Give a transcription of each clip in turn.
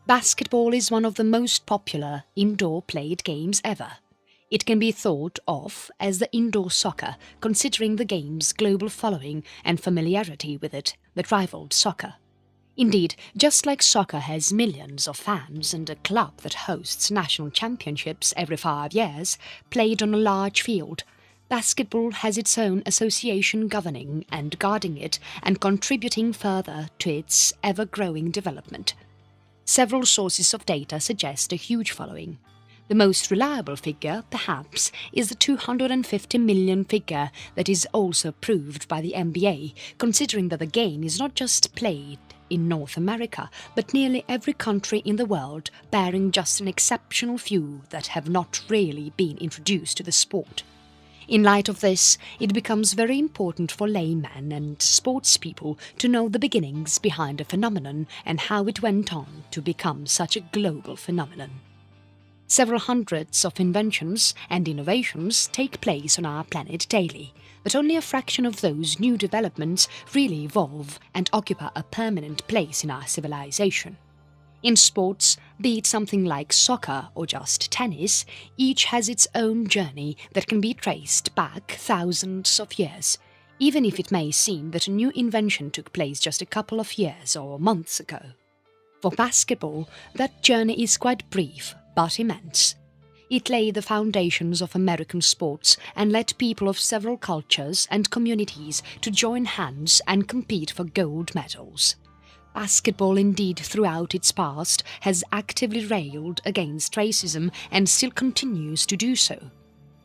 Basketball is one of the most popular indoor played games ever. It can be thought of as the indoor soccer, considering the game's global following and familiarity with it that rivaled soccer. Indeed, just like soccer has millions of fans and a club that hosts national championships every 5 years, played on a large field, basketball has its own association governing and guarding it and contributing further to its ever-growing development. Several sources of data suggest a huge following. The most reliable figure, perhaps, is the 250 million figure that is also proved by the NBA, considering that the game is not just played in North America, but nearly every country in the world, barring just an exceptional few that have not really been introduced to the sport. In light of this, it becomes very important for laymen and sports people to know the beginnings behind a phenomenon and how it went on to become such a global phenomenon. Several hundreds of inventions and innovations take place on our planet daily, but only a fraction of those new developments really evolve and occupy a permanent place in our civilization. In sports, be it something like soccer or just tennis, each has its own journey that can be traced back thousands of years, even if it may seem that a new invention took place just a couple of years or months ago. For basketball, that journey is quite brief but immense. It laid the foundations of American sports and led people of several cultures and communities to join hands and compete for gold medals. Basketball, indeed, throughout its past, has actively railed against racism and still continues to do so.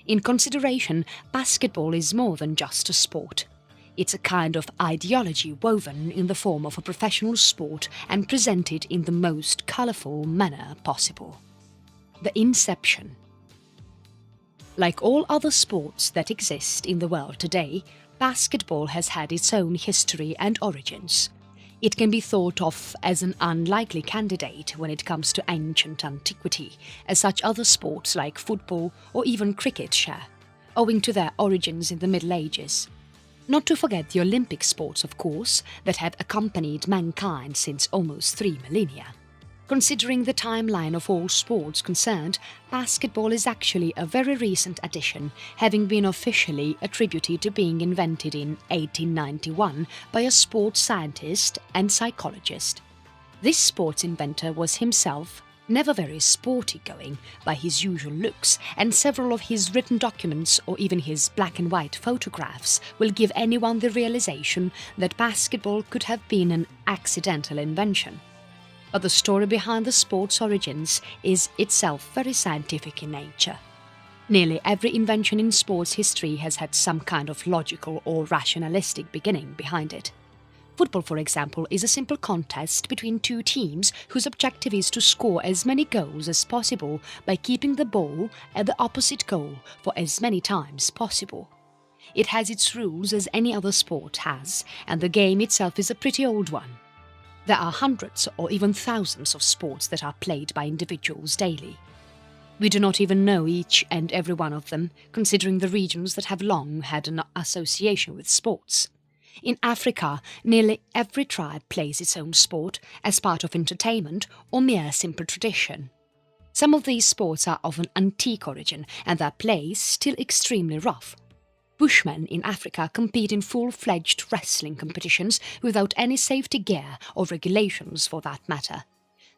In consideration, basketball is more than just a sport. It's a kind of ideology woven in the form of a professional sport and presented in the most colourful manner possible. The inception. Like all other sports that exist in the world today, basketball has had its own history and origins. It can be thought of as an unlikely candidate when it comes to ancient antiquity, as such other sports like football or even cricket share, owing to their origins in the Middle Ages. Not to forget the Olympic sports, of course, that have accompanied mankind since almost 3 millennia. Considering the timeline of all sports concerned, basketball is actually a very recent addition, having been officially attributed to being invented in 1891 by a sports scientist and psychologist. This sports inventor was himself never very sporty-going by his usual looks, and several of his written documents or even his black and white photographs will give anyone the realization that basketball could have been an accidental invention. But the story behind the sport's origins is itself very scientific in nature. Nearly every invention in sports history has had some kind of logical or rationalistic beginning behind it. Football, for example, is a simple contest between two teams whose objective is to score as many goals as possible by keeping the ball at the opposite goal for as many times possible. It has its rules as any other sport has, and the game itself is a pretty old one. There are hundreds or even thousands of sports that are played by individuals daily. We do not even know each and every one of them, considering the regions that have long had an association with sports. In Africa, nearly every tribe plays its own sport as part of entertainment or mere simple tradition. Some of these sports are of an antique origin and their play is still extremely rough. Bushmen in Africa compete in full-fledged wrestling competitions without any safety gear or regulations for that matter.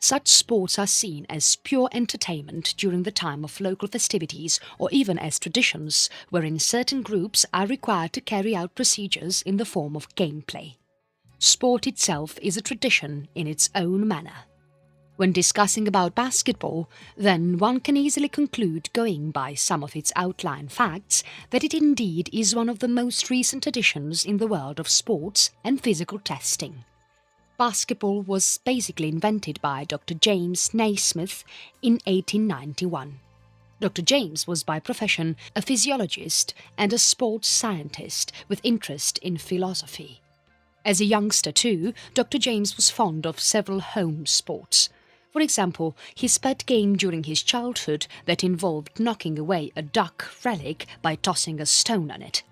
Such sports are seen as pure entertainment during the time of local festivities or even as traditions wherein certain groups are required to carry out procedures in the form of gameplay. Sport itself is a tradition in its own manner. When discussing about basketball, then one can easily conclude, going by some of its outline facts, that it indeed is one of the most recent additions in the world of sports and physical testing. Basketball was basically invented by Dr. James Naismith in 1891. Dr. James was by profession a physiologist and a sports scientist with interest in philosophy. As a youngster too, Dr. James was fond of several home sports. For example, his pet game during his childhood that involved knocking away a duck relic by tossing a stone on it.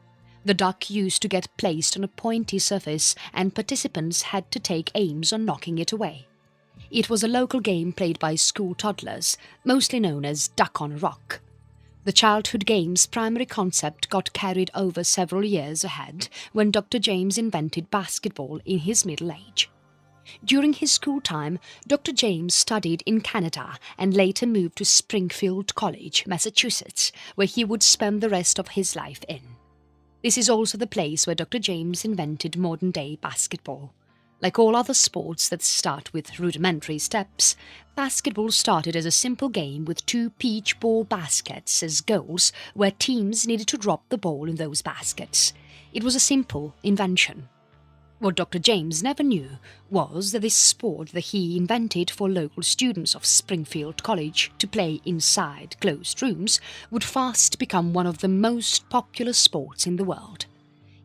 The duck used to get placed on a pointy surface and participants had to take aims on knocking it away. It was a local game played by school toddlers, mostly known as Duck on a Rock. The childhood game's primary concept got carried over several years ahead when Dr. James invented basketball in his middle age. During his school time, Dr. James studied in Canada and later moved to Springfield College, Massachusetts, where he would spend the rest of his life in. This is also the place where Dr. James invented modern-day basketball. Like all other sports that start with rudimentary steps, basketball started as a simple game with 2 peach ball baskets as goals where teams needed to drop the ball in those baskets. It was a simple invention. What Dr. James never knew was that this sport that he invented for local students of Springfield College to play inside closed rooms would fast become one of the most popular sports in the world.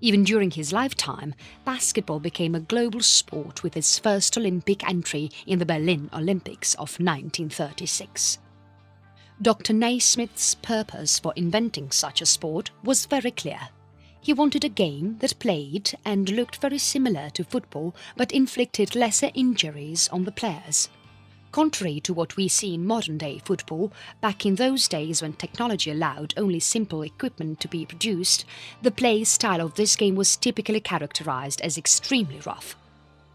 Even during his lifetime, basketball became a global sport with its first Olympic entry in the Berlin Olympics of 1936. Dr. Naismith's purpose for inventing such a sport was very clear. He wanted a game that played and looked very similar to football but inflicted lesser injuries on the players. Contrary to what we see in modern-day football, back in those days when technology allowed only simple equipment to be produced, the play style of this game was typically characterized as extremely rough.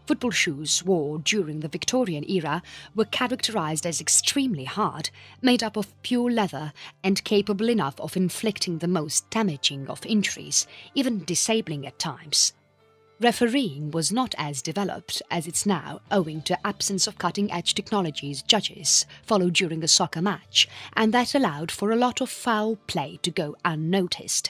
Football shoes worn during the Victorian era were characterized as extremely hard, made up of pure leather and capable enough of inflicting the most damaging of injuries, even disabling at times. Refereeing was not as developed as it's now owing to absence of cutting-edge technologies judges followed during a soccer match, and that allowed for a lot of foul play to go unnoticed.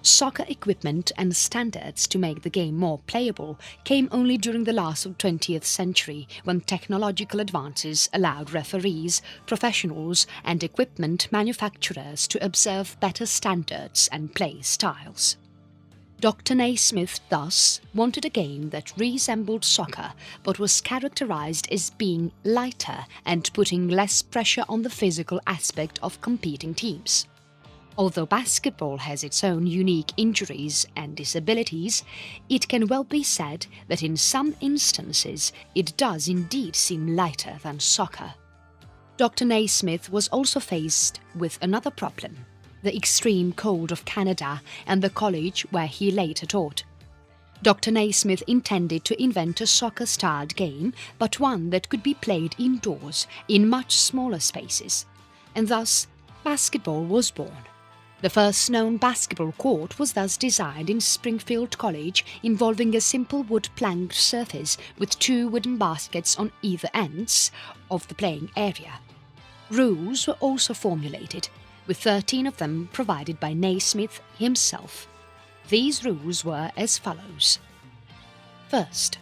Soccer equipment and standards to make the game more playable came only during the last of the 20th century when technological advances allowed referees, professionals and equipment manufacturers to observe better standards and play styles. Dr. Naismith thus wanted a game that resembled soccer but was characterized as being lighter and putting less pressure on the physical aspect of competing teams. Although basketball has its own unique injuries and disabilities, it can well be said that in some instances it does indeed seem lighter than soccer. Dr. Naismith was also faced with another problem: the extreme cold of Canada and the college where he later taught. Dr. Naismith intended to invent a soccer-styled game, but one that could be played indoors in much smaller spaces, and thus basketball was born. The first known basketball court was thus designed in Springfield College, involving a simple wood planked surface with 2 wooden baskets on either ends of the playing area. Rules were also formulated, with 13 of them provided by Naismith himself. These rules were as follows. First,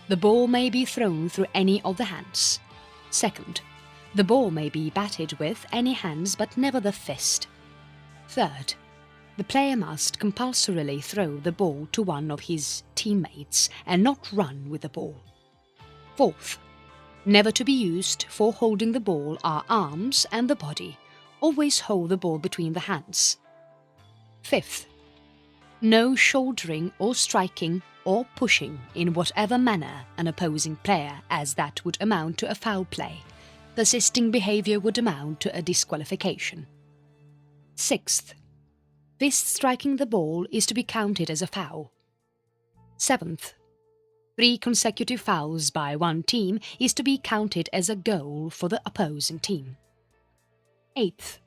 the ball may be thrown through any of the hands. Second, the ball may be batted with any hands but never the fist. Third, the player must compulsorily throw the ball to one of his teammates and not run with the ball. Fourth, never to be used for holding the ball are arms and the body. Always hold the ball between the hands. Fifth, no shouldering or striking or pushing in whatever manner an opposing player, as that would amount to a foul play. Persisting behavior would amount to a disqualification. Sixth, fist striking the ball is to be counted as a foul. Seventh, 3 consecutive fouls by one team is to be counted as a goal for the opposing team. Eighth,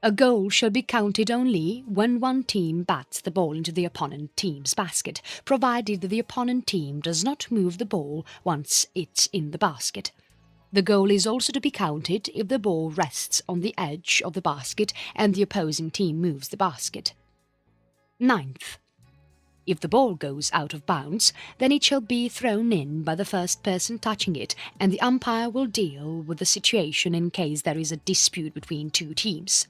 a goal shall be counted only when one team bats the ball into the opponent team's basket, provided that the opponent team does not move the ball once it's in the basket. The goal is also to be counted if the ball rests on the edge of the basket and the opposing team moves the basket. Ninth, if the ball goes out of bounds, then it shall be thrown in by the first person touching it, and the umpire will deal with the situation in case there is a dispute between 2 teams.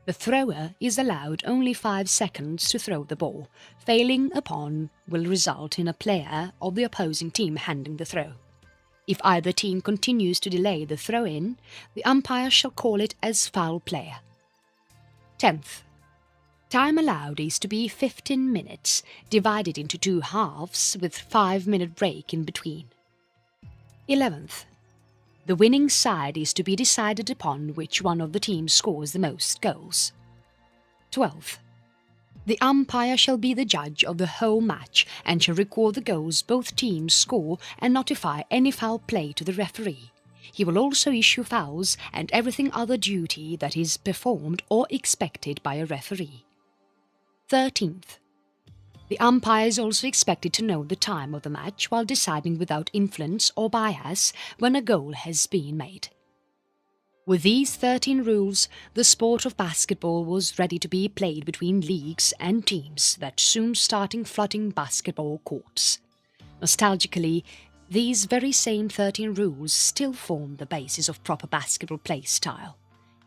The thrower is allowed only 5 seconds to throw the ball. Failing upon will result in a player of the opposing team handing the throw. If either team continues to delay the throw-in, the umpire shall call it as foul play. 10th. Time allowed is to be 15 minutes, divided into 2 halves with 5-minute break in between. 11th. The winning side is to be decided upon which one of the teams scores the most goals. 12th. The umpire shall be the judge of the whole match and shall record the goals both teams score and notify any foul play to the referee. He will also issue fouls and everything other duty that is performed or expected by a referee. 13th. The umpire is also expected to know the time of the match while deciding without influence or bias when a goal has been made. With these 13 rules, the sport of basketball was ready to be played between leagues and teams that soon starting flooding basketball courts. Nostalgically, these very same 13 rules still form the basis of proper basketball play style.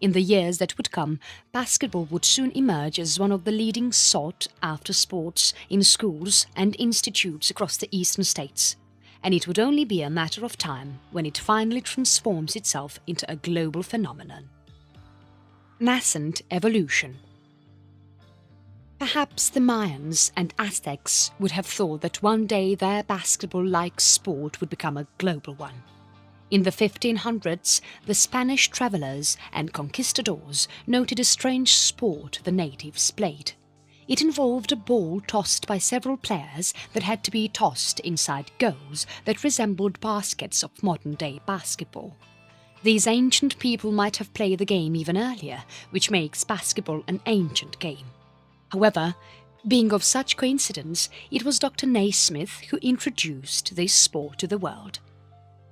In the years that would come, basketball would soon emerge as one of the leading sought-after sports in schools and institutes across the eastern states, and it would only be a matter of time when it finally transforms itself into a global phenomenon. Nascent evolution. Perhaps the Mayans and Aztecs would have thought that one day their basketball-like sport would become a global one. In the 1500s, the Spanish travellers and conquistadors noted a strange sport the natives played. It involved a ball tossed by several players that had to be tossed inside goals that resembled baskets of modern-day basketball. These ancient people might have played the game even earlier, which makes basketball an ancient game. However, being of such coincidence, it was Dr. Naismith who introduced this sport to the world.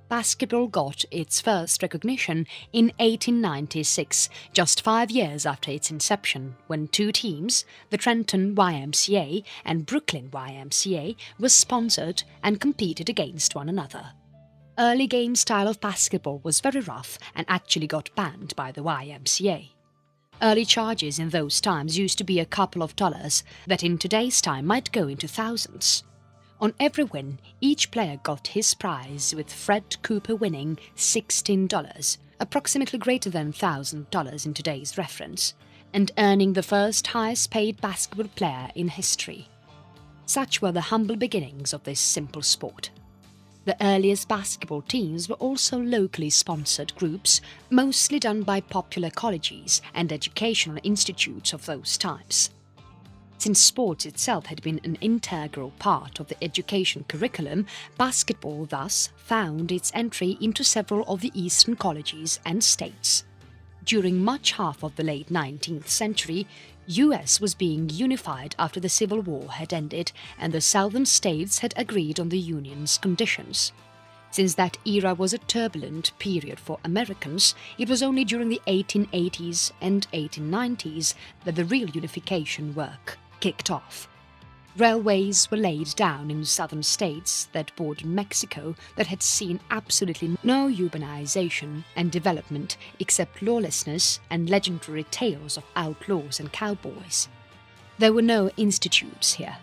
Basketball got its first recognition in 1896, just 5 years after its inception, when two teams, the Trenton YMCA and Brooklyn YMCA, were sponsored and competed against one another. Early game style of basketball was very rough and actually got banned by the YMCA. Early charges in those times used to be a couple of dollars that in today's time might go into thousands. On every win, each player got his prize, with Fred Cooper winning $16, approximately greater than $1,000 in today's reference, and earning the first highest-paid basketball player in history. Such were the humble beginnings of this simple sport. The earliest basketball teams were also locally sponsored groups, mostly done by popular colleges and educational institutes of those times. Since sports itself had been an integral part of the education curriculum, basketball thus found its entry into several of the eastern colleges and states. During much half of the late 19th century, US was being unified after the Civil War had ended and the southern states had agreed on the Union's conditions. Since that era was a turbulent period for Americans, it was only during the 1880s and 1890s that the real unification work kicked off. Railways were laid down in southern states that bordered Mexico that had seen absolutely no urbanization and development except lawlessness and legendary tales of outlaws and cowboys. There were no institutes here.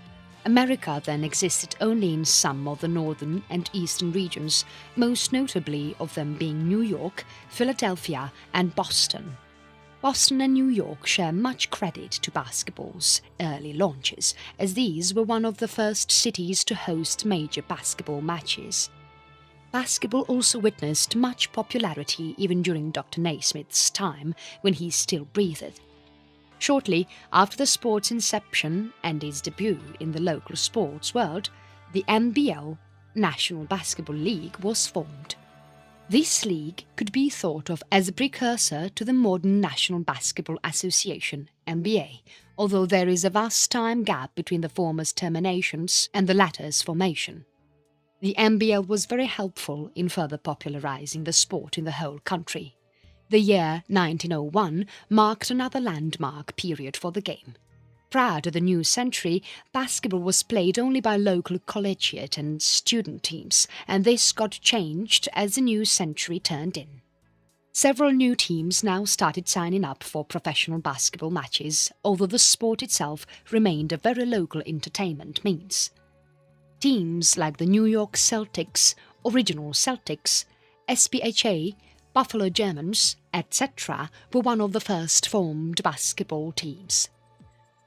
America then existed only in some of the northern and eastern regions, most notably of them being New York, Philadelphia and Boston. Boston and New York share much credit to basketball's early launches, as these were one of the first cities to host major basketball matches. Basketball also witnessed much popularity even during Dr. Naismith's time, when he still breathed. Shortly after the sport's inception and his debut in the local sports world, the NBL, National Basketball League, was formed. This league could be thought of as a precursor to the modern National Basketball Association, NBA, although there is a vast time gap between the former's terminations and the latter's formation. The NBL was very helpful in further popularizing the sport in the whole country. The year 1901 marked another landmark period for the game. Prior to the new century, basketball was played only by local collegiate and student teams, and this got changed as the new century turned in. Several new teams now started signing up for professional basketball matches, although the sport itself remained a very local entertainment means. Teams like the New York Celtics, Original Celtics, SPHA, Buffalo Germans, etc. were one of the first formed basketball teams.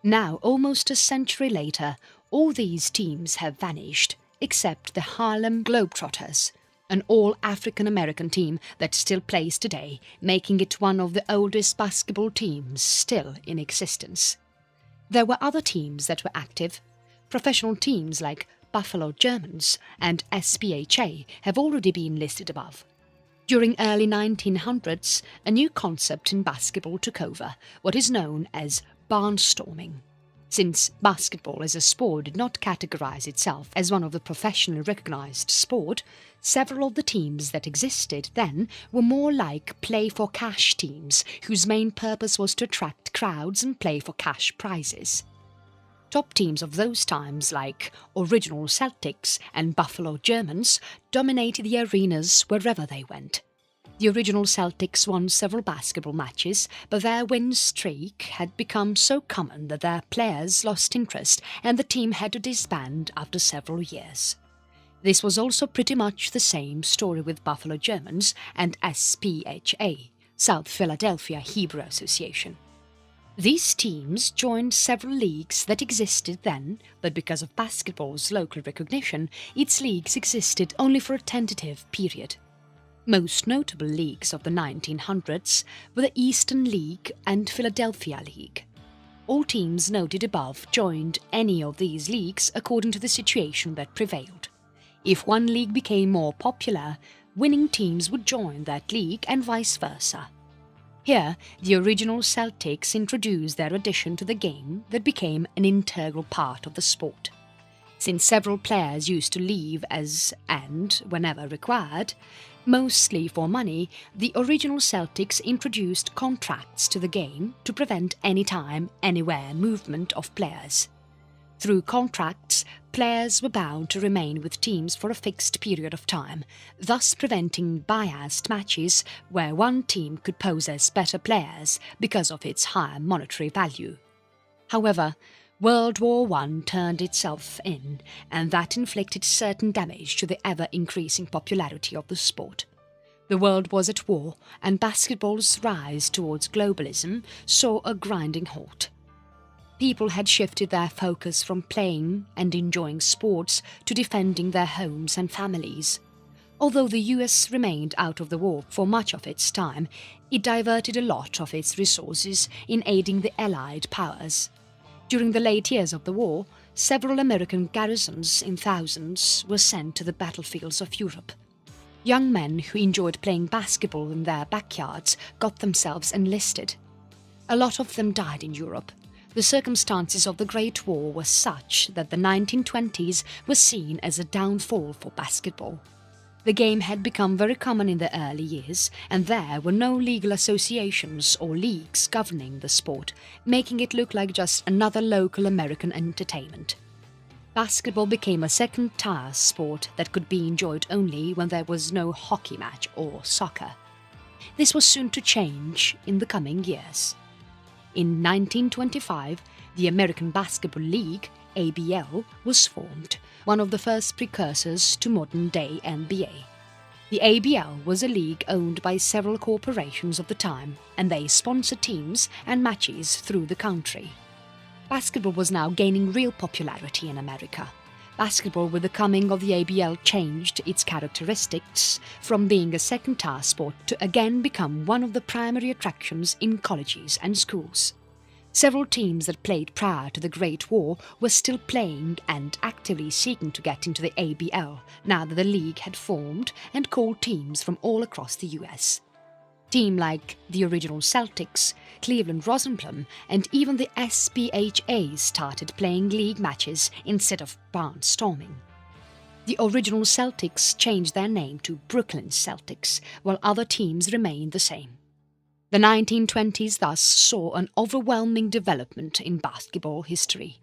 Now, almost a century later, all these teams have vanished, except the Harlem Globetrotters, an all-African-American team that still plays today, making it one of the oldest basketball teams still in existence. There were other teams that were active. Professional teams like Buffalo Germans and SPHA have already been listed above. During early 1900s, a new concept in basketball took over, what is known as barnstorming. Since basketball as a sport did not categorize itself as one of the professionally recognized sport, several of the teams that existed then were more like play-for-cash teams whose main purpose was to attract crowds and play for cash prizes. Top teams of those times like Original Celtics and Buffalo Germans dominated the arenas wherever they went. The Original Celtics won several basketball matches, but their win streak had become so common that their players lost interest and the team had to disband after several years. This was also pretty much the same story with Buffalo Germans and SPHA, South Philadelphia Hebrew Association. These teams joined several leagues that existed then, but because of basketball's local recognition, its leagues existed only for a tentative period. Most notable leagues of the 1900s were the Eastern League and Philadelphia League. All teams noted above joined any of these leagues according to the situation that prevailed. If one league became more popular, winning teams would join that league and vice versa. Here, the Original Celtics introduced their addition to the game that became an integral part of the sport. Since several players used to leave as and whenever required, mostly for money, the Original Celtics introduced contracts to the game to prevent anytime, anywhere movement of players. Through contracts, players were bound to remain with teams for a fixed period of time, thus preventing biased matches where one team could possess better players because of its higher monetary value. However, World War I turned itself in, and that inflicted certain damage to the ever-increasing popularity of the sport. The world was at war, and basketball's rise towards globalism saw a grinding halt. People had shifted their focus from playing and enjoying sports to defending their homes and families. Although the US remained out of the war for much of its time, it diverted a lot of its resources in aiding the Allied powers. During the late years of the war, several American garrisons in thousands were sent to the battlefields of Europe. Young men who enjoyed playing basketball in their backyards got themselves enlisted. A lot of them died in Europe. The circumstances of the Great War were such that the 1920s were seen as a downfall for basketball. The game had become very common in the early years, and there were no legal associations or leagues governing the sport, making it look like just another local American entertainment. Basketball became a second-tier sport that could be enjoyed only when there was no hockey match or soccer. This was soon to change in the coming years. In 1925, the American Basketball League, ABL, was formed, one of the first precursors to modern-day NBA. The ABL was a league owned by several corporations of the time, and they sponsored teams and matches through the country. Basketball was now gaining real popularity in America. Basketball with the coming of the ABL changed its characteristics from being a second-tier sport to again become one of the primary attractions in colleges and schools. Several teams that played prior to the Great War were still playing and actively seeking to get into the ABL now that the league had formed and called teams from all across the US. Teams like the Original Celtics, Cleveland Rosenblum, and even the SPHA started playing league matches instead of barnstorming. The Original Celtics changed their name to Brooklyn Celtics, while other teams remained the same. The 1920s thus saw an overwhelming development in basketball history.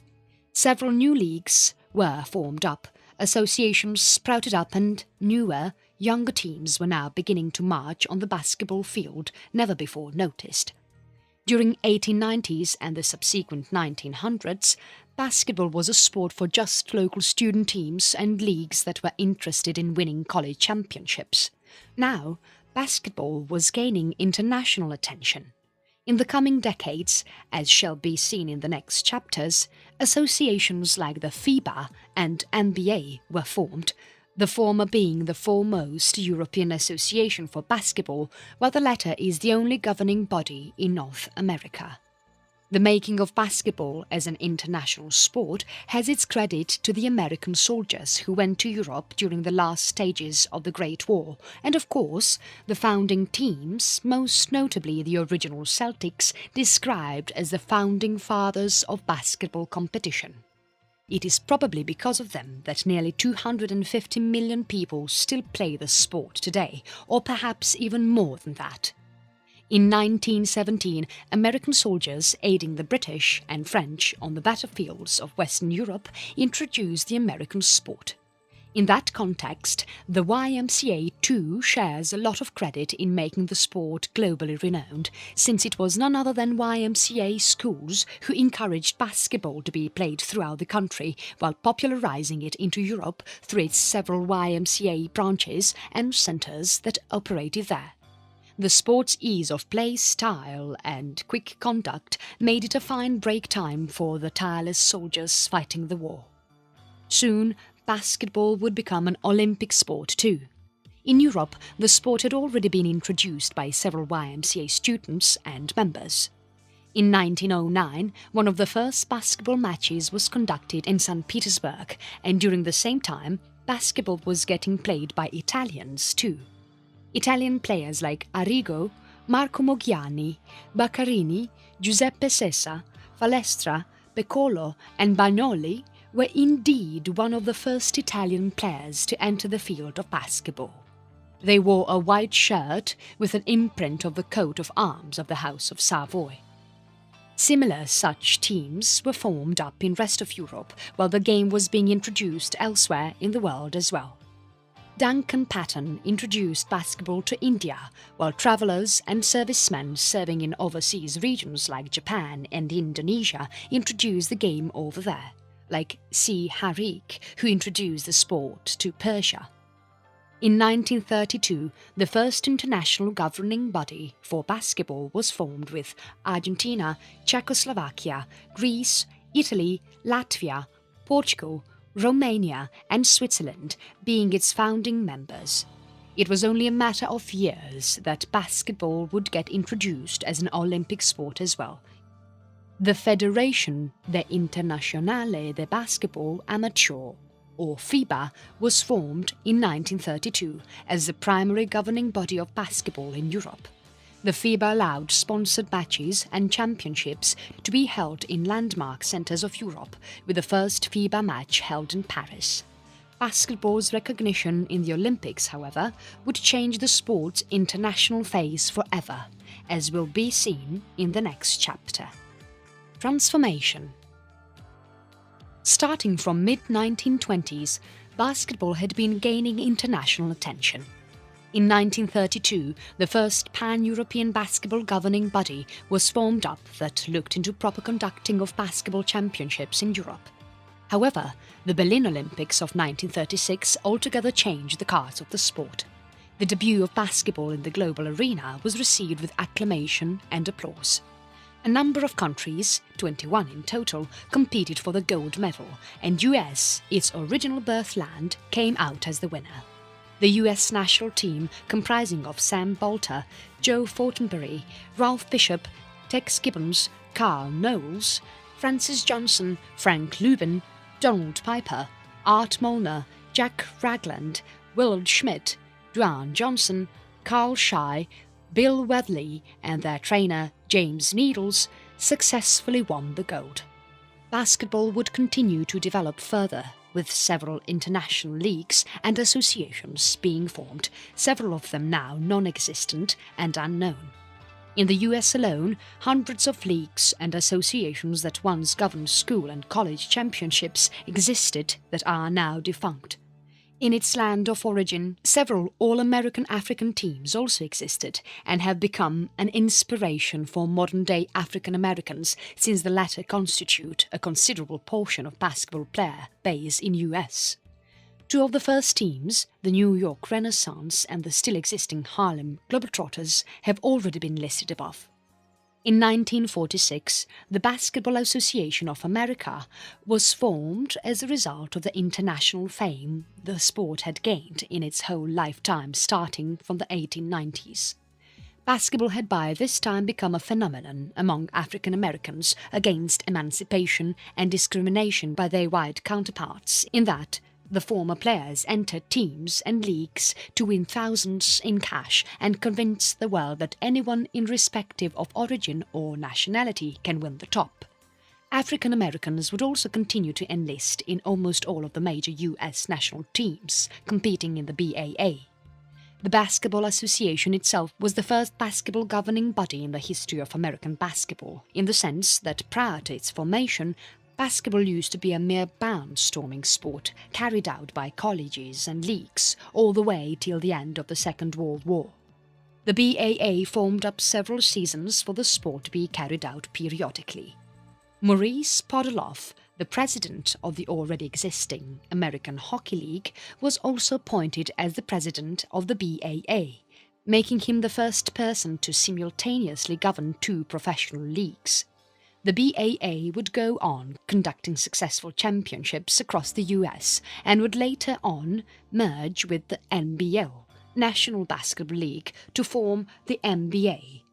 Several new leagues were formed up, associations sprouted up, and newer, younger teams were now beginning to march on the basketball field never before noticed. During 1890s and the subsequent 1900s, basketball was a sport for just local student teams and leagues that were interested in winning college championships. Now, basketball was gaining international attention. In the coming decades, as shall be seen in the next chapters, associations like the FIBA and NBA were formed, the former being the foremost European association for basketball, while the latter is the only governing body in North America. The making of basketball as an international sport has its credit to the American soldiers who went to Europe during the last stages of the Great War, and of course, the founding teams, most notably the original Celtics, described as the founding fathers of basketball competition. It is probably because of them that nearly 250 million people still play the sport today, or perhaps even more than that. In 1917, American soldiers aiding the British and French on the battlefields of Western Europe introduced the American sport. In that context, the YMCA too shares a lot of credit in making the sport globally renowned, since it was none other than YMCA schools who encouraged basketball to be played throughout the country while popularizing it into Europe through its several YMCA branches and centers that operated there. The sport's ease of play style and quick conduct made it a fine break time for the tireless soldiers fighting the war. Soon, basketball would become an Olympic sport too. In Europe, the sport had already been introduced by several YMCA students and members. In 1909, one of the first basketball matches was conducted in St. Petersburg, and during the same time, basketball was getting played by Italians too. Italian players like Arrigo, Marco Moggiani, Baccarini, Giuseppe Sessa, Falestra, Peccolo and Bagnoli were indeed one of the first Italian players to enter the field of basketball. They wore a white shirt with an imprint of the coat of arms of the House of Savoy. Similar such teams were formed up in rest of Europe while the game was being introduced elsewhere in the world as well. Duncan Patton introduced basketball to India, while travellers and servicemen serving in overseas regions like Japan and Indonesia introduced the game over there, like C. Harik, who introduced the sport to Persia. In 1932, the first international governing body for basketball was formed with Argentina, Czechoslovakia, Greece, Italy, Latvia, Portugal, Romania and Switzerland being its founding members. It was only a matter of years that basketball would get introduced as an Olympic sport as well. The Federation de Internazionale de Basketball Amateur, or FIBA, was formed in 1932 as the primary governing body of basketball in Europe. The FIBA allowed sponsored matches and championships to be held in landmark centres of Europe, with the first FIBA match held in Paris. Basketball's recognition in the Olympics, however, would change the sport's international face forever, as will be seen in the next chapter. Transformation. Starting from mid-1920s, basketball had been gaining international attention. In 1932, the first pan-European basketball governing body was formed up that looked into proper conducting of basketball championships in Europe. However, the Berlin Olympics of 1936 altogether changed the cards of the sport. The debut of basketball in the global arena was received with acclamation and applause. A number of countries, 21 in total, competed for the gold medal, and US, its original birthland, came out as the winner. The US national team, comprising of Sam Bolter, Joe Fortenberry, Ralph Bishop, Tex Gibbons, Carl Knowles, Francis Johnson, Frank Lubin, Donald Piper, Art Molnar, Jack Ragland, Willard Schmidt, Dwayne Johnson, Carl Shai, Bill Weatherly and their trainer James Needles successfully won the gold. Basketball would continue to develop further, with several international leagues and associations being formed, several of them now non-existent and unknown. In the US alone, hundreds of leagues and associations that once governed school and college championships existed that are now defunct. In its land of origin, several All-American African teams also existed and have become an inspiration for modern-day African Americans, since the latter constitute a considerable portion of basketball player base in US. Two of the first teams, the New York Renaissance and the still existing Harlem Globetrotters, have already been listed above. In 1946, the Basketball Association of America was formed as a result of the international fame the sport had gained in its whole lifetime starting from the 1890s. Basketball had by this time become a phenomenon among African Americans against emancipation and discrimination by their white counterparts, in that the former players entered teams and leagues to win thousands in cash and convince the world that anyone irrespective of origin or nationality can win the top. African Americans would also continue to enlist in almost all of the major US national teams competing in the BAA. The Basketball Association itself was the first basketball governing body in the history of American basketball, in the sense that prior to its formation, basketball used to be a mere barnstorming sport carried out by colleges and leagues all the way till the end of the Second World War. The BAA formed up several seasons for the sport to be carried out periodically. Maurice Podoloff, the president of the already existing American Hockey League, was also appointed as the president of the BAA, making him the first person to simultaneously govern two professional leagues. The BAA would go on conducting successful championships across the US and would later on merge with the NBL, National Basketball League, to form the NBA,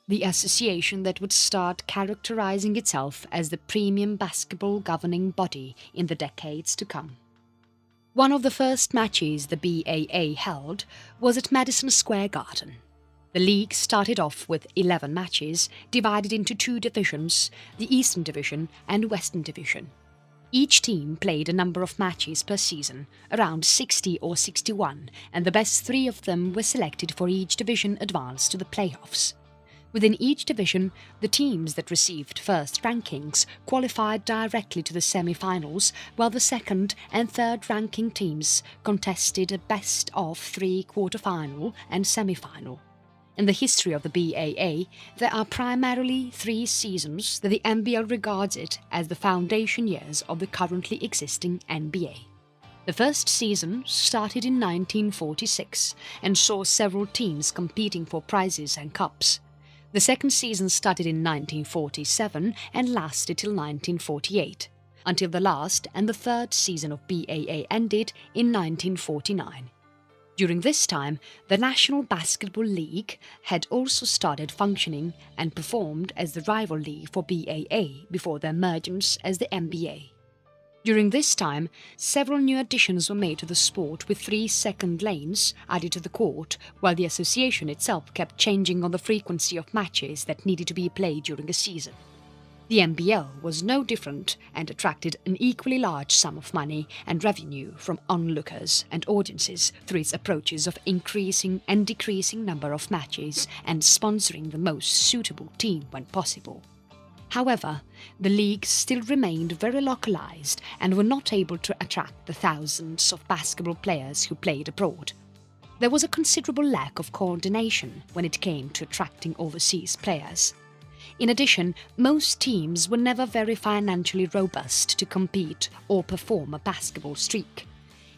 the association that would start characterizing itself as the premium basketball governing body in the decades to come. One of the first matches the BAA held was at Madison Square Garden. The league started off with 11 matches, divided into two divisions, the Eastern Division and Western Division. Each team played a number of matches per season, around 60 or 61, and the best three of them were selected for each division advance to the playoffs. Within each division, the teams that received first rankings qualified directly to the semi-finals, while the second and third ranking teams contested a best-of-3 quarter-final and semi-final. In the history of the BAA, there are primarily 3 seasons that the NBL regards it as the foundation years of the currently existing NBA. The first season started in 1946 and saw several teams competing for prizes and cups. The second season started in 1947 and lasted till 1948, until the last and the third season of BAA ended in 1949. During this time, the National Basketball League had also started functioning and performed as the rival league for BAA before their emergence as the NBA. During this time, several new additions were made to the sport with 3 second lanes added to the court, while the association itself kept changing on the frequency of matches that needed to be played during a season. The NBL was no different and attracted an equally large sum of money and revenue from onlookers and audiences through its approaches of increasing and decreasing number of matches and sponsoring the most suitable team when possible. However, the leagues still remained very localized and were not able to attract the thousands of basketball players who played abroad. There was a considerable lack of coordination when it came to attracting overseas players. In addition, most teams were never very financially robust to compete or perform a basketball streak.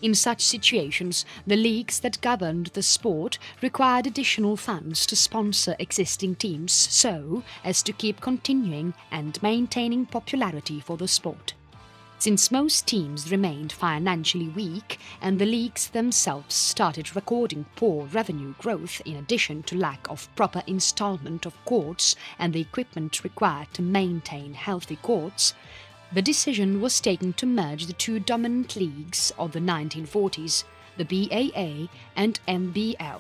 In such situations, the leagues that governed the sport required additional funds to sponsor existing teams so as to keep continuing and maintaining popularity for the sport. Since most teams remained financially weak and the leagues themselves started recording poor revenue growth in addition to lack of proper installment of courts and the equipment required to maintain healthy courts, the decision was taken to merge the two dominant leagues of the 1940s, the BAA and NBL.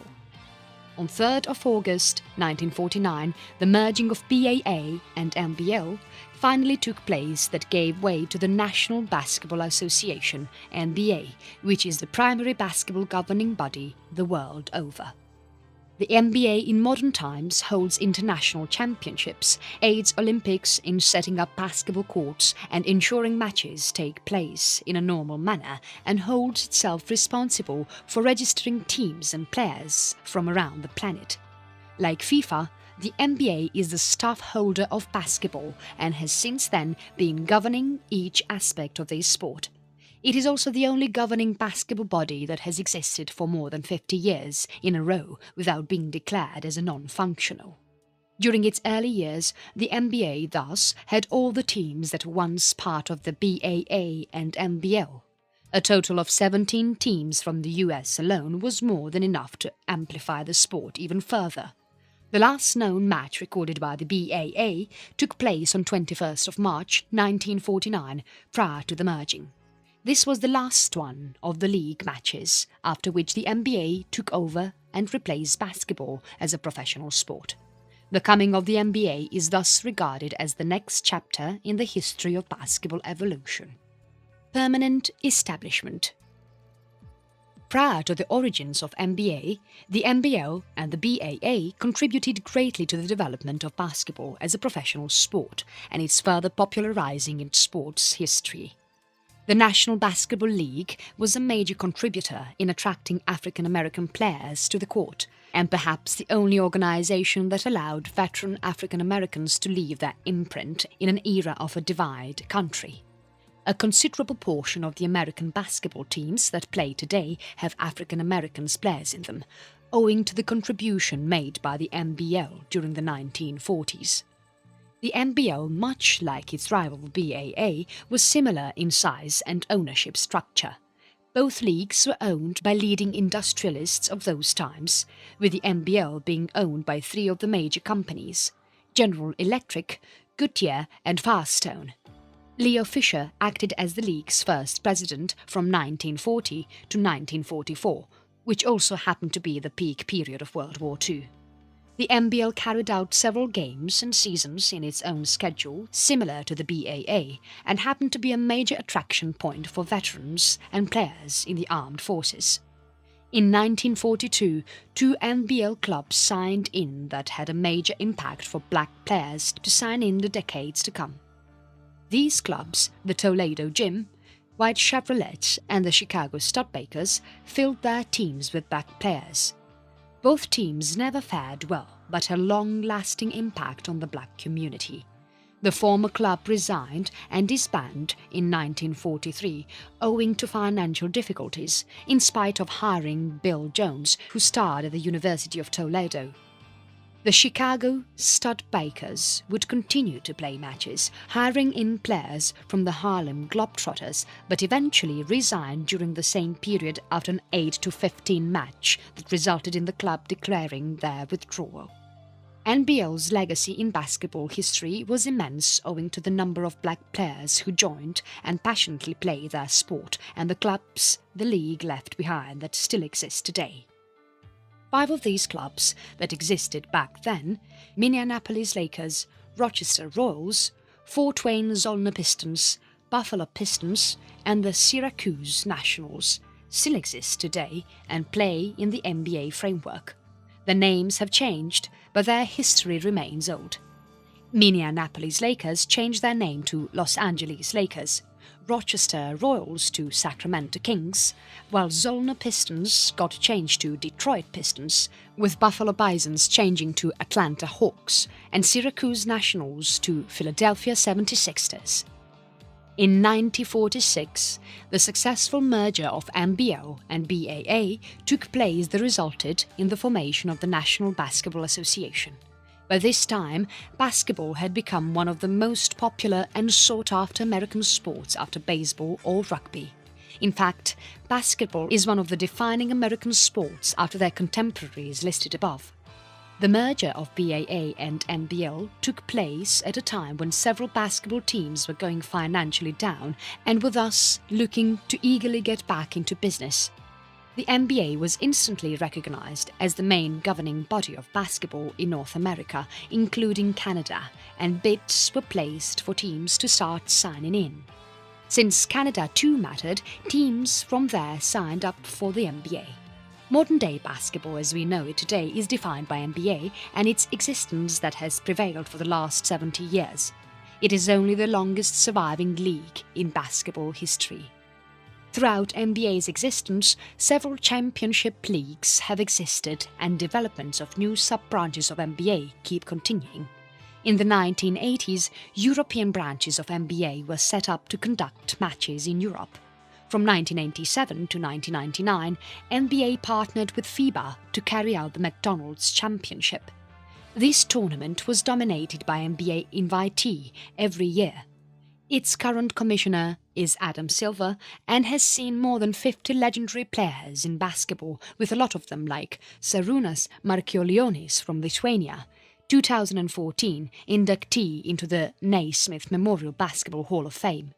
On 3rd of August 1949, the merging of BAA and NBL finally took place that gave way to the National Basketball Association, NBA, which is the primary basketball governing body the world over. The NBA in modern times holds international championships, aids Olympics in setting up basketball courts and ensuring matches take place in a normal manner, and holds itself responsible for registering teams and players from around the planet. Like FIFA, the NBA is the staff holder of basketball and has since then been governing each aspect of this sport. It is also the only governing basketball body that has existed for more than 50 years in a row without being declared as a non-functional. During its early years, the NBA thus had all the teams that were once part of the BAA and NBL. A total of 17 teams from the US alone was more than enough to amplify the sport even further. The last known match recorded by the BAA took place on 21st of March 1949, prior to the merging. This was the last one of the league matches, after which the NBA took over and replaced basketball as a professional sport. The coming of the NBA is thus regarded as the next chapter in the history of basketball evolution. Permanent establishment. Prior to the origins of NBA, the NBL and the BAA contributed greatly to the development of basketball as a professional sport and its further popularizing in sports history. The National Basketball League was a major contributor in attracting African American players to the court, and perhaps the only organization that allowed veteran African Americans to leave their imprint in an era of a divided country. A considerable portion of the American basketball teams that play today have African American players in them, owing to the contribution made by the NBL during the 1940s. The NBL, much like its rival BAA, was similar in size and ownership structure. Both leagues were owned by leading industrialists of those times, with the NBL being owned by three of the major companies: General Electric, Goodyear and Firestone. Leo Fisher acted as the league's first president from 1940 to 1944, which also happened to be the peak period of World War II. The NBL carried out several games and seasons in its own schedule, similar to the BAA, and happened to be a major attraction point for veterans and players in the armed forces. In 1942, two NBL clubs signed in that had a major impact for black players to sign in the decades to come. These clubs, the Toledo Gym, White Chevrolet and the Chicago Studebakers, filled their teams with black players. Both teams never fared well, but had a long-lasting impact on the black community. The former club resigned and disbanded in 1943 owing to financial difficulties, in spite of hiring Bill Jones, who starred at the University of Toledo. The Chicago Studebakers would continue to play matches, hiring in players from the Harlem Globetrotters, but eventually resigned during the same period after an 8-15 match that resulted in the club declaring their withdrawal. NBL's legacy in basketball history was immense owing to the number of black players who joined and passionately played their sport, and the clubs the league left behind that still exist today. 5 of these clubs that existed back then, Minneapolis Lakers, Rochester Royals, Fort Wayne Zollner Pistons, Buffalo Pistons, and the Syracuse Nationals, still exist today and play in the NBA framework. The names have changed, but their history remains old. Minneapolis Lakers changed their name to Los Angeles Lakers, Rochester Royals to Sacramento Kings, while Zollner Pistons got changed to Detroit Pistons, with Buffalo Bisons changing to Atlanta Hawks, and Syracuse Nationals to Philadelphia 76ers. In 1946, the successful merger of NBL and BAA took place that resulted in the formation of the National Basketball Association. By this time, basketball had become one of the most popular and sought-after American sports after baseball or rugby. In fact, basketball is one of the defining American sports after their contemporaries listed above. The merger of BAA and NBL took place at a time when several basketball teams were going financially down and were thus looking to eagerly get back into business. The NBA was instantly recognized as the main governing body of basketball in North America, including Canada, and bids were placed for teams to start signing in. Since Canada too mattered, teams from there signed up for the NBA. Modern-day basketball as we know it today is defined by NBA and its existence that has prevailed for the last 70 years. It is only the longest surviving league in basketball history. Throughout NBA's existence, several championship leagues have existed and developments of new sub-branches of NBA keep continuing. In the 1980s, European branches of NBA were set up to conduct matches in Europe. From 1987 to 1999, NBA partnered with FIBA to carry out the McDonald's Championship. This tournament was dominated by NBA invitee every year. Its current commissioner is Adam Silver and has seen more than 50 legendary players in basketball, with a lot of them like Šarūnas Marčiulionis from Lithuania, 2014 inductee into the Naismith Memorial Basketball Hall of Fame.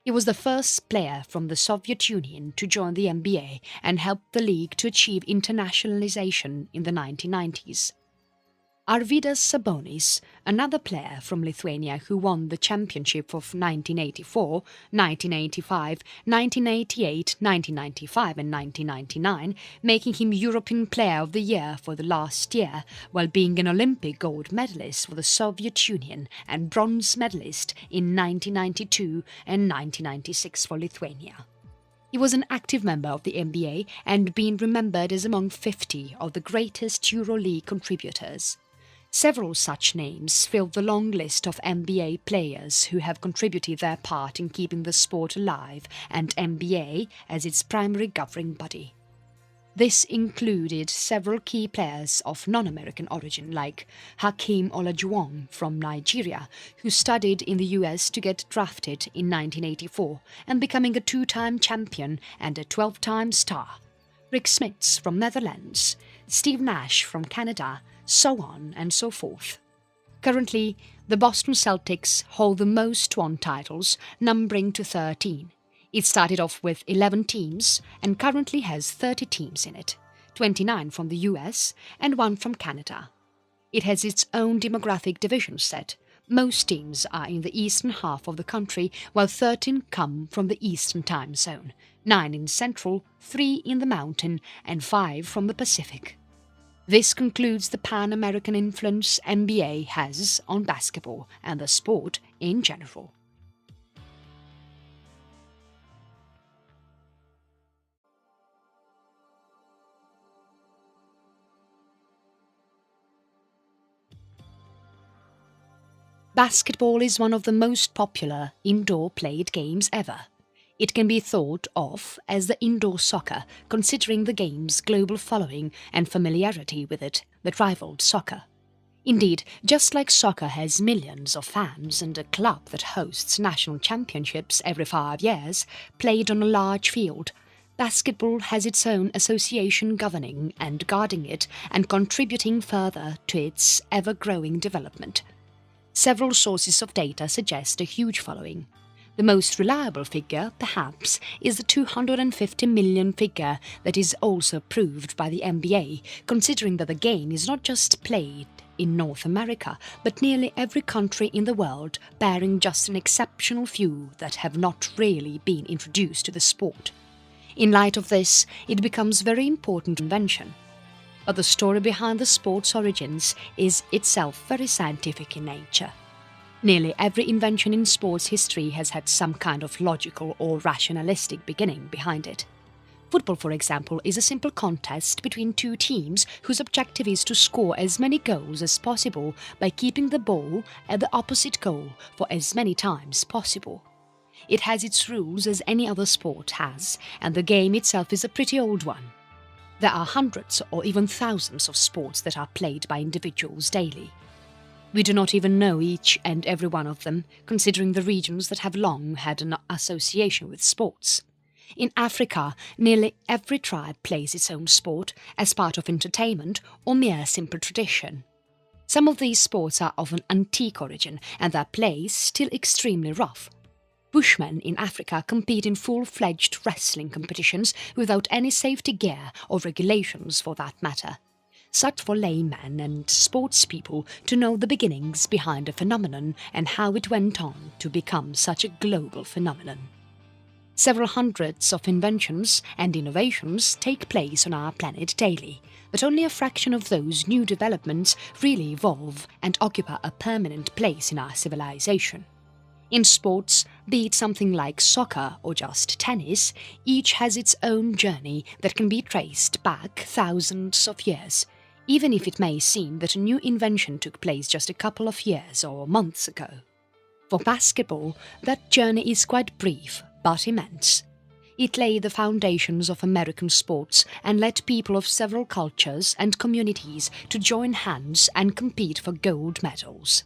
He was the first player from the Soviet Union to join the NBA and helped the league to achieve internationalization in the 1990s. Arvydas Sabonis, another player from Lithuania who won the championship of 1984, 1985, 1988, 1995 and 1999, making him European Player of the Year for the last year, while being an Olympic gold medalist for the Soviet Union and bronze medalist in 1992 and 1996 for Lithuania. He was an active member of the NBA and been remembered as among 50 of the greatest EuroLeague contributors. Several such names fill the long list of NBA players who have contributed their part in keeping the sport alive and NBA as its primary governing body. This included several key players of non-American origin like Hakeem Olajuwon from Nigeria, who studied in the US to get drafted in 1984 and becoming a two-time champion and a 12-time star, Rick Smits from Netherlands, Steve Nash from Canada, so on and so forth. Currently, the Boston Celtics hold the most won titles, numbering to 13. It started off with 11 teams and currently has 30 teams in it, 29 from the US and 1 from Canada. It has its own demographic division set. Most teams are in the eastern half of the country, while 13 come from the eastern time zone, 9 in central, 3 in the mountain and 5 from the Pacific. This concludes the Pan-American influence NBA has on basketball and the sport in general. Basketball is one of the most popular indoor played games ever. It can be thought of as the indoor soccer, considering the game's global following and familiarity with it that rivaled soccer. Indeed, just like soccer has millions of fans and a club that hosts national championships every 5 years, played on a large field, basketball has its own association governing and guarding it and contributing further to its ever-growing development. Several sources of data suggest a huge following. The most reliable figure, perhaps, is the 250 million figure that is also proved by the NBA, considering that the game is not just played in North America, but nearly every country in the world, barring just an exceptional few that have not really been introduced to the sport. In light of this, it becomes a very important invention. But the story behind the sport's origins is itself very scientific in nature. Nearly every invention in sports history has had some kind of logical or rationalistic beginning behind it. Football, for example, is a simple contest between two teams whose objective is to score as many goals as possible by keeping the ball at the opposite goal for as many times possible. It has its rules as any other sport has, and the game itself is a pretty old one. There are hundreds or even thousands of sports that are played by individuals daily. We do not even know each and every one of them, considering the regions that have long had an association with sports. In Africa, nearly every tribe plays its own sport as part of entertainment or mere simple tradition. Some of these sports are of an antique origin and their play is still extremely rough. Bushmen in Africa compete in full-fledged wrestling competitions without any safety gear or regulations for that matter. Such for laymen and sports people to know the beginnings behind a phenomenon and how it went on to become such a global phenomenon. Several hundreds of inventions and innovations take place on our planet daily, but only a fraction of those new developments really evolve and occupy a permanent place in our civilization. In sports, be it something like soccer or just tennis, each has its own journey that can be traced back thousands of years, even if it may seem that a new invention took place just a couple of years or months ago. For basketball, that journey is quite brief but immense. It laid the foundations of American sports and led people of several cultures and communities to join hands and compete for gold medals.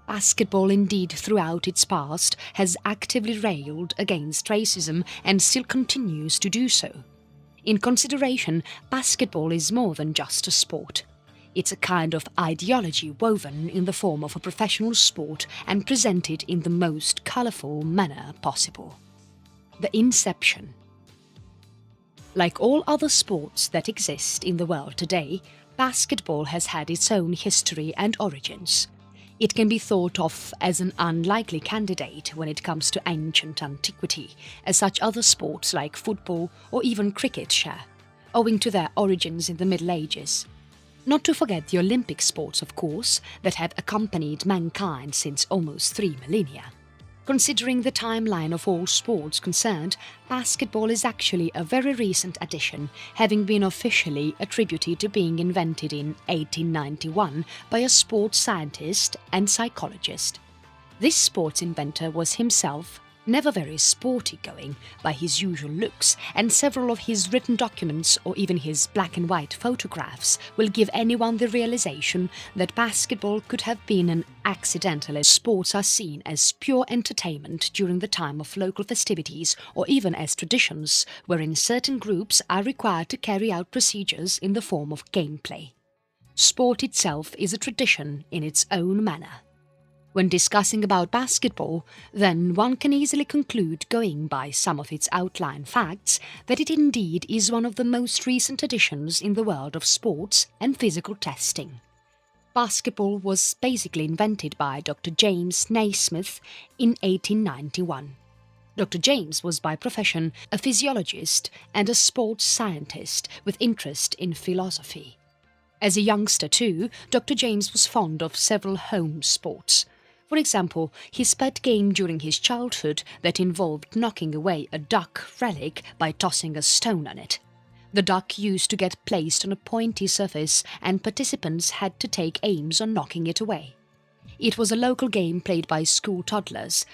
Basketball, indeed, throughout its past, has actively railed against racism and still continues to do so. In consideration, basketball is more than just a sport. It's a kind of ideology woven in the form of a professional sport and presented in the most colourful manner possible. The inception. Like all other sports that exist in the world today, basketball has had its own history and origins. It can be thought of as an unlikely candidate when it comes to ancient antiquity, as such other sports like football or even cricket share, owing to their origins in the Middle Ages. Not to forget the Olympic sports, of course, that have accompanied mankind since almost 3 millennia. Considering the timeline of all sports concerned, basketball is actually a very recent addition, having been officially attributed to being invented in 1891 by a sports scientist and psychologist. This sports inventor was himself never very sporty-going by his usual looks, and several of his written documents or even his black and white photographs will give anyone the realization that basketball could have been an accidental, as sports are seen as pure entertainment during the time of local festivities or even as traditions wherein certain groups are required to carry out procedures in the form of gameplay. Sport itself is a tradition in its own manner. When discussing about basketball, then one can easily conclude, going by some of its outline facts, that it indeed is one of the most recent additions in the world of sports and physical testing. Basketball was basically invented by Dr. James Naismith in 1891. Dr. James was by profession a physiologist and a sports scientist with interest in philosophy. As a youngster too, Dr. James was fond of several home sports. For example, his pet game during his childhood that involved knocking away a duck relic by tossing a stone on it. The duck used to get placed on a pointy surface and participants had to take aims on knocking it away. It was a local game played by school toddlers.